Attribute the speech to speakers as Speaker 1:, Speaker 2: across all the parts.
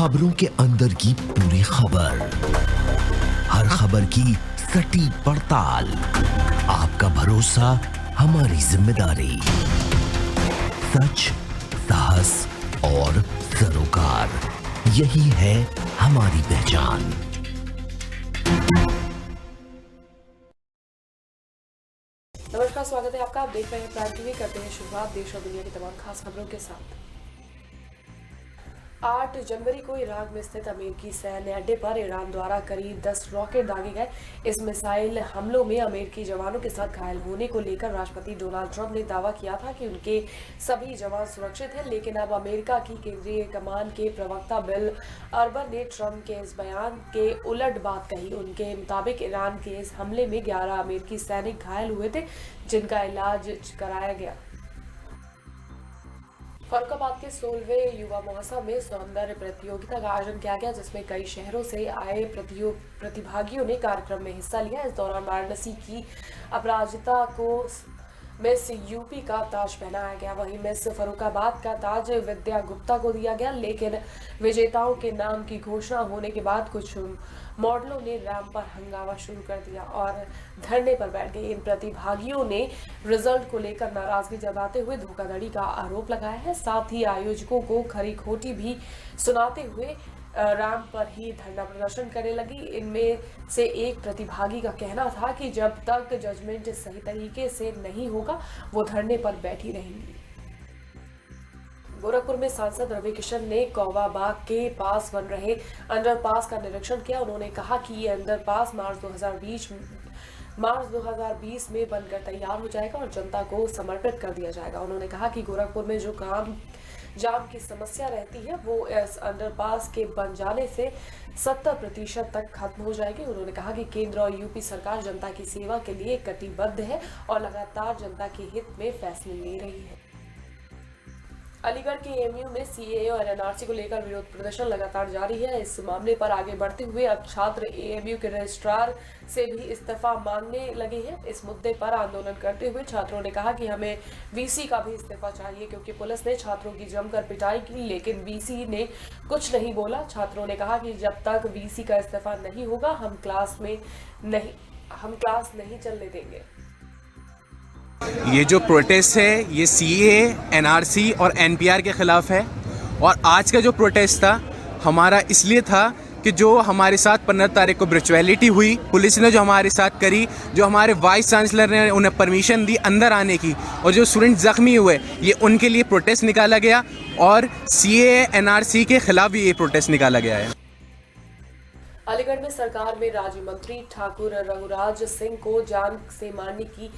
Speaker 1: खबरों के अंदर की पूरी खबर, हर खबर की सटीक पड़ताल, आपका भरोसा हमारी जिम्मेदारी। सच, साहस और सरोकार, यही है हमारी पहचान।
Speaker 2: नमस्कार, स्वागत है आपका। आप देख रहे हैं प्राइम टीवी। करते हैं शुरुआत देश और दुनिया की तमाम खास खबरों के साथ। 8 जनवरी को इराक में स्थित अमेरिकी सैन्य अड्डे पर ईरान द्वारा करीब 10 रॉकेट दागे गए। इस मिसाइल हमलों में अमेरिकी जवानों के साथ घायल होने को लेकर राष्ट्रपति डोनाल्ड ट्रंप ने दावा किया था कि उनके सभी जवान सुरक्षित हैं, लेकिन अब अमेरिका की केंद्रीय कमान के प्रवक्ता बिल अर्बन ने ट्रंप के इस बयान के उलट बात कही। उनके मुताबिक ईरान के इस हमले में 11 अमेरिकी सैनिक घायल हुए थे, जिनका इलाज कराया गया। फरुखाबाद के 16वें युवा महोत्सव में सौंदर्य प्रतियोगिता का आयोजन किया गया, जिसमें कई शहरों से आए प्रतिभागियों ने कार्यक्रम में हिस्सा लिया। इस दौरान वाराणसी की अपराजिता को मिस यूपी का ताज पहनाया गया, वहीं मिस फरुखाबाद का ताज विद्या गुप्ता को दिया गया। लेकिन विजेताओं के नाम की घोषणा होने के बाद कुछ मॉडलों ने रैंप पर हंगामा शुरू कर दिया और धरने पर बैठ गए। इन प्रतिभागियों ने रिजल्ट को लेकर नाराजगी जताते हुए धोखाधड़ी का आरोप लगाया है। साथ ही आयोजकों को खरी खोटी भी सुनाते हुए रैंप पर ही धरना प्रदर्शन करने लगी। इनमें से एक प्रतिभागी का कहना था कि जब तक जजमेंट सही तरीके से नहीं होगा वो धरने पर बैठी रहेंगी। गोरखपुर में सांसद रवि किशन ने कौवा बाग के पास बन रहे अंडरपास का निरीक्षण किया। उन्होंने कहा कि ये अंडरपास मार्च 2020 में बनकर तैयार हो जाएगा और जनता को समर्पित कर दिया जाएगा। उन्होंने कहा कि गोरखपुर में जो जाम की समस्या रहती है वो इस अंडरपास के बन जाने से 70% तक खत्म हो जाएगी। उन्होंने कहा कि केंद्र और यूपी सरकार जनता की सेवा के लिए कटिबद्ध है और लगातार जनता के हित में फैसले ले रही है। अलीगढ़ के एएमयू में सीएए और एनआरसी को लेकर विरोध प्रदर्शन लगातार जारी है। इस मामले पर आगे बढ़ते हुए अब छात्र एएमयू के रजिस्ट्रार से भी इस्तीफा मांगने लगे हैं। इस मुद्दे पर आंदोलन करते हुए छात्रों ने कहा कि हमें वीसी का भी इस्तीफा चाहिए, क्योंकि पुलिस ने छात्रों की जमकर पिटाई की, लेकिन वीसी ने कुछ नहीं बोला। छात्रों ने कहा कि जब तक वीसी का इस्तीफा नहीं होगा हम क्लास नहीं चलने देंगे।
Speaker 3: ये जो प्रोटेस्ट है ये सीएए, एनआरसी और एनपीआर के ख़िलाफ़ है। और आज का जो प्रोटेस्ट था हमारा इसलिए था कि जो हमारे साथ 15 तारीख को वर्चुअलिटी हुई, पुलिस ने जो हमारे साथ करी, जो हमारे वाइस चांसलर ने उन्हें परमिशन दी अंदर आने की, और जो स्टूडेंट ज़ख्मी हुए, ये उनके लिए प्रोटेस्ट निकाला गया और सीएए, एनआरसी के ख़िलाफ़ भी ये प्रोटेस्ट निकाला गया है।
Speaker 2: अलीगढ़ में सरकार में राज्य मंत्री ठाकुर रघुराज सिंह को जान से मारने की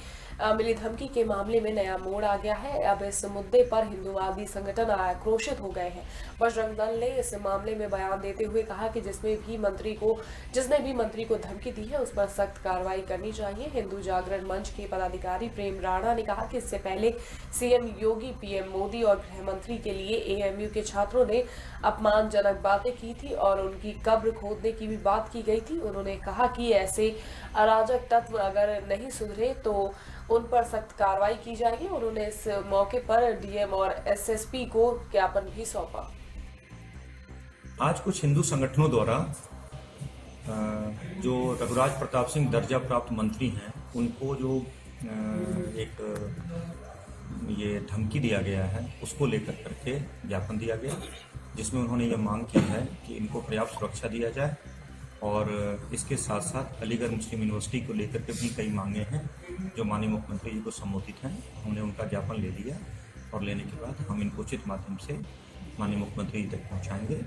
Speaker 2: मिली धमकी के मामले में नया मोड़ आ गया है। अब इस मुद्दे पर हिंदुवादी संगठन आक्रोशित हो गए हैं। बजरंग दल ने इस मामले में बयान देते हुए कहा कि जिसने भी मंत्री को धमकी दी है उस पर सख्त कार्रवाई करनी चाहिए। हिंदू जागरण मंच के पदाधिकारी प्रेम राणा ने कहा कि इससे पहले सीएम योगी, पीएम मोदी और गृह मंत्री के लिए एएमयू के छात्रों ने अपमानजनक बातें की थी और उनकी कब्र खोदने की भी बात की गई थी। उन्होंने कहा कि ऐसे अराजक तत्व अगर नहीं सुधरे तो उन पर सख्त कार्रवाई की जाएगी। उन्होंने इस मौके पर डीएम और एसएसपी को ज्ञापन भी सौंपा।
Speaker 4: आज कुछ हिंदू संगठनों द्वारा जो रघुराज प्रताप सिंह दर्जा प्राप्त मंत्री हैं उनको जो एक ये धमकी दिया गया है उसको लेकर करके ज्ञापन दिया गया, जिसमें उन्होंने ये मांग की है कि इनको पर्याप्त सुरक्षा दिया जाए और इसके साथ साथ अलीगढ़ मुस्लिम यूनिवर्सिटी को लेकर के भी कई मांगे हैं जो माननीय मुख्यमंत्री जी को संबोधित हैं। हमने उनका ज्ञापन ले लिया और लेने के बाद हम इनको उचित माध्यम से माननीय मुख्यमंत्री जी तक पहुंचाएंगे।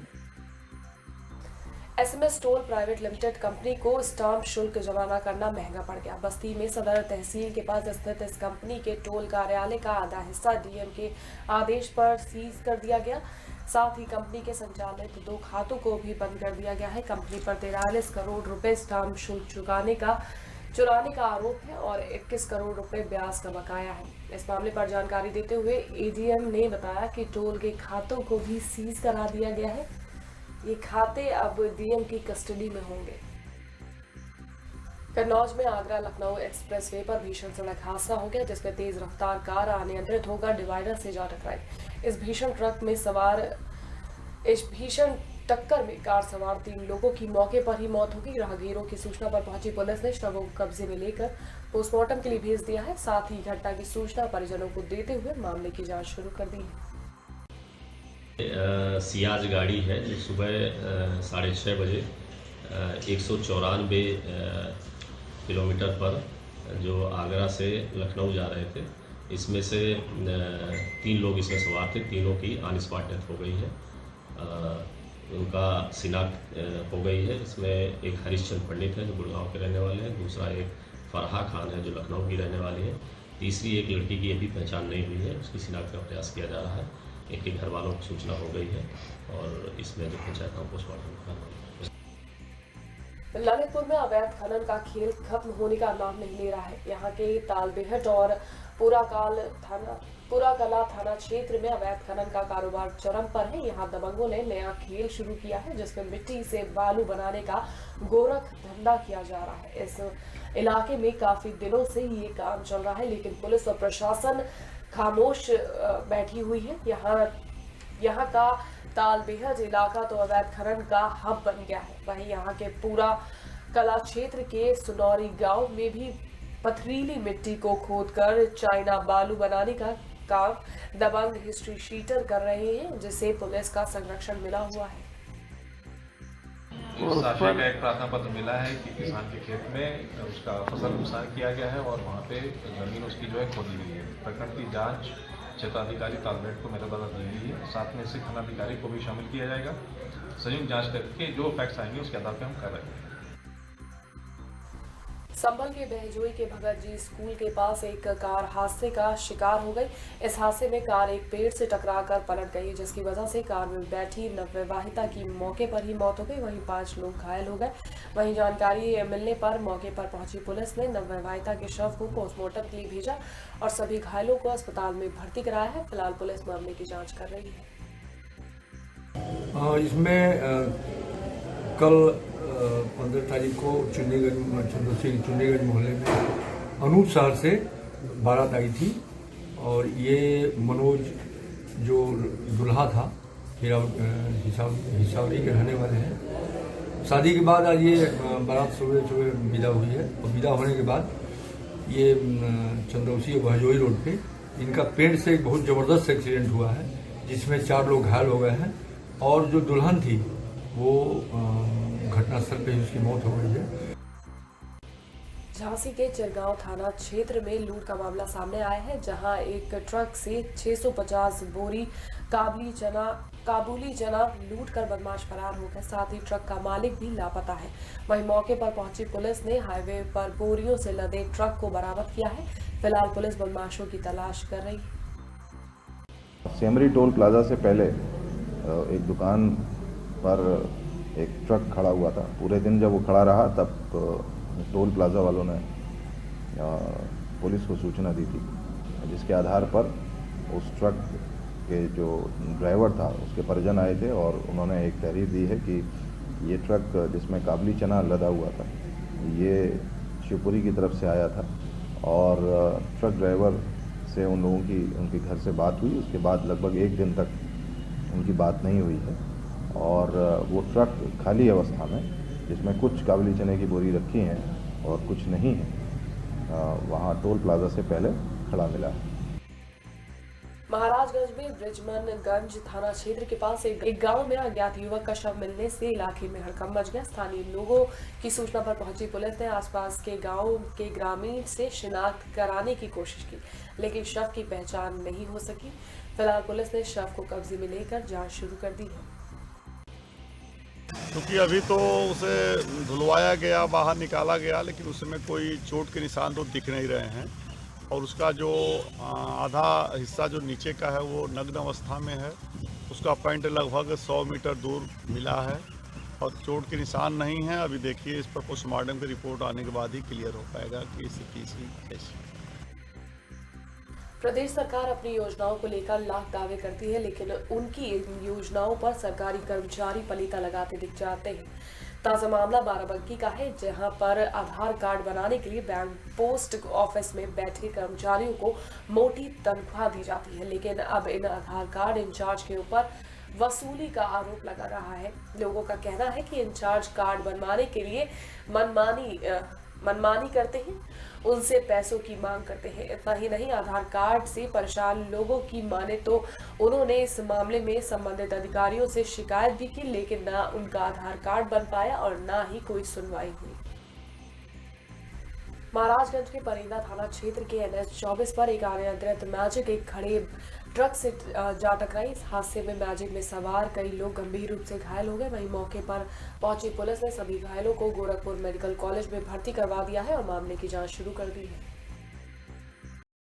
Speaker 2: SMS toll private limited company को स्टाम्प शुल्क जमा करना महंगा पड़ गया। बस्ती में सदर तहसील के पास स्थित इस कंपनी के टोल कार्यालय का आधा हिस्सा डीएम के आदेश पर सीज कर दिया गया। साथ ही कंपनी के संचालित 2 खातों को भी बंद कर दिया गया है। कंपनी पर 43 करोड़ रुपए स्टाम्प शुल्क चुराने का आरोप है और 21 करोड़ रुपए ब्याज का बकाया है। इस मामले पर जानकारी देते हुए एडीएम ने बताया कि टोल के खातों को भी सीज करा दिया गया है। ये खाते अब डीएम की कस्टडी में होंगे। कन्नौज में आगरा लखनऊ एक्सप्रेसवे पर भीषण सड़क हादसा हो गया, जिसमें तेज रफ्तार कार अनियंत्रित होकर डिवाइडर से जा टकराई। इस भीषण टक्कर में कार सवार 3 लोगों की मौके पर ही मौत हो गई। राहगीरों की सूचना पर पहुंची पुलिस ने शवों को कब्जे में लेकर पोस्टमार्टम के लिए भेज दिया है। साथ ही घटना की सूचना परिजनों को देते हुए मामले की जांच शुरू कर दी है।
Speaker 5: सियाज गाड़ी है जो सुबह 6:30 बजे 194 किलोमीटर पर जो आगरा से लखनऊ जा रहे थे, इसमें से 3 लोग इसमें सवार थे। तीनों की ऑन स्पॉट डेथ हो गई है। उनका शिनाख्त हो गई है। इसमें एक हरीशचंद पंडित है जो गुड़गांव के रहने वाले हैं, दूसरा एक फरहा खान है जो लखनऊ की रहने वाली है, तीसरी एक लड़की की अभी पहचान नहीं हुई है, उसकी शिनाख्त का प्रयास किया जा रहा है। इनके घर वालों को सूचना हो गई है और इसमें जो पंचायत का पोस्टमार्टम करना।
Speaker 2: ललितपुर में अवैध खनन का खेल खत्म होने का नाम नहीं ले रहा है। यहाँ के तालबेहट और पुराकला थाना क्षेत्र में अवैध खनन का कारोबार चरम पर है। यहाँ दबंगों ने नया खेल शुरू किया है जिसमें मिट्टी से बालू बनाने का गोरख धंधा किया जा रहा है। इस इलाके में काफी दिनों से ये काम चल रहा है, लेकिन पुलिस और प्रशासन खामोश बैठी हुई है। यहाँ का तालबेहट इलाका तो अवैध खनन का हब बन गया है। वहीं यहाँ के पूरा कला क्षेत्र के सुनौरी गांव में भी पथरीली मिट्टी को खोदकर चाइना बालू बनाने का काम दबंग हिस्ट्री शीटर कर रहे हैं, जिसे पुलिस का संरक्षण मिला हुआ है।
Speaker 6: साथी का एक प्रार्थना पत्र मिला है कि किसान के खेत में उसका फसल नुकसान किया गया है और वहाँ पे जमीन उसकी जो है खोदी गई है। प्रकरण की जांच क्षेत्राधिकारी तालबेहट को मेरे द्वारा दी गई है। साथ में से थानाधिकारी को भी शामिल किया जाएगा। संयुक्त जांच करके जो फैक्ट्स आएंगे उसके आधार पर हम कर रहे हैं।
Speaker 2: संभल के बहजोई के भगत जी स्कूल के पास एक कार हादसे का शिकार हो गई। इस हादसे में कार एक पेड़ से टकराकर पलट गई, जिसकी वजह से कार में बैठी नवविवाहिता की मौके पर ही मौत हो गई। वहीं 5 लोग घायल हो गए। वहीं जानकारी मिलने पर मौके पर पहुंची पुलिस ने नवविवाहिता के शव को पोस्टमार्टम के लिए भेजा और सभी घायलों को अस्पताल में भर्ती कराया है। फिलहाल पुलिस मामले की जाँच कर रही है।
Speaker 7: इसमें कल 15 तारीख को चुन्नीगंज मोहल्ले में अनूप शहर से बारात आई थी और ये मनोज जो दुल्हा था हिसावरी के रहने वाले हैं। शादी के बाद आज ये बारात सुबह विदा हुई है और विदा होने के बाद ये चंदौसी और बहजोई रोड पे इनका पेड़ से एक बहुत ज़बरदस्त एक्सीडेंट हुआ है, जिसमें 4 लोग घायल हो गए हैं और जो दुल्हन थी वो घटनास्थल पे ही उसकी मौत हो गई है।
Speaker 2: झांसी के चिरगांव थाना क्षेत्र में लूट का मामला सामने आया है, जहां एक ट्रक से 650 बोरी काबुली चना लूट कर बदमाश फरार हो गए। साथ ही ट्रक का मालिक भी लापता है। वहीं मौके पर पहुंची पुलिस ने हाईवे पर बोरियों से लदे ट्रक को बरामद किया है। फिलहाल पुलिस बदमाशों की तलाश कर रही है।
Speaker 8: सेमरी टोल प्लाजा से पहले एक दुकान पर एक ट्रक खड़ा हुआ था। पूरे दिन जब वो खड़ा रहा तब टोल प्लाजा वालों ने पुलिस को सूचना दी थी, जिसके आधार पर उस ट्रक के जो ड्राइवर था उसके परिजन आए थे और उन्होंने एक तहरीर दी है कि ये ट्रक जिसमें काबुली चना लदा हुआ था ये शिवपुरी की तरफ से आया था और ट्रक ड्राइवर से उन लोगों की उनके घर से बात हुई। उसके बाद लगभग 1 दिन तक उनकी बात नहीं हुई है और वो ट्रक खाली अवस्था में, जिसमें कुछ काबुली चने की बोरी रखी हैं और कुछ नहीं है, वहाँ टोल प्लाजा से पहले खड़ा मिला है।
Speaker 2: महाराजगंज में ब्रिजमनगंज थाना क्षेत्र के पास एक गांव में अज्ञात युवक का शव मिलने से इलाके में हड़कंप मच गया। स्थानीय लोगों की सूचना पर पहुंची पुलिस ने आसपास के गांव के ग्रामीण से शिनाख्त कराने की कोशिश की, लेकिन शव की पहचान नहीं हो सकी। फिलहाल पुलिस ने शव को कब्जे में लेकर जांच शुरू कर दी है।
Speaker 9: क्योंकि अभी तो उसे धुलवाया गया, बाहर निकाला गया, लेकिन उसमें कोई चोट के निशान तो दिख नहीं रहे हैं और उसका जो आधा हिस्सा जो नीचे का है वो नग्न अवस्था में है। उसका पैंट लगभग 100 मीटर दूर मिला है और चोट के निशान नहीं है। अभी देखिए, इस पर पोस्टमार्टम की रिपोर्ट आने के बाद ही क्लियर हो पाएगा कि इसकी कैसी।
Speaker 2: प्रदेश सरकार अपनी योजनाओं को लेकर लाख दावे करती है, लेकिन उनकी इन योजनाओं पर सरकारी कर्मचारी पलीता लगाते दिख जाते हैं। ताज़ा मामला बाराबंकी का है, जहां पर आधार कार्ड बनाने के लिए बैंक पोस्ट ऑफिस में बैठे कर्मचारियों को मोटी तनख्वाह दी जाती है, लेकिन अब इन आधार कार्ड इंचार्ज के ऊपर वसूली का आरोप लगा रहा है। लोगों का कहना है कि इंचार्ज कार्ड बनवाने के लिए मनमानी करते हैं, उनसे पैसों की मांग करते हैं। इतना ही नहीं, आधार कार्ड से परेशान लोगों की माने तो उन्होंने इस मामले में संबंधित अधिकारियों से शिकायत भी की, लेकिन ना उनका आधार कार्ड बन पाया और ना ही कोई सुनवाई हुई। महाराजगंज के परिंदा थाना क्षेत्र के NH 24 पर एक अनियंत्रित मैजिक एक खड़े ट्रक से जा टकराई। इस हादसे में मैजिक में सवार कई लोग गंभीर रूप से घायल हो गए। वहीं मौके पर पहुंची पुलिस ने सभी घायलों को गोरखपुर मेडिकल कॉलेज में भर्ती करवा दिया है और मामले की जांच शुरू कर दी है।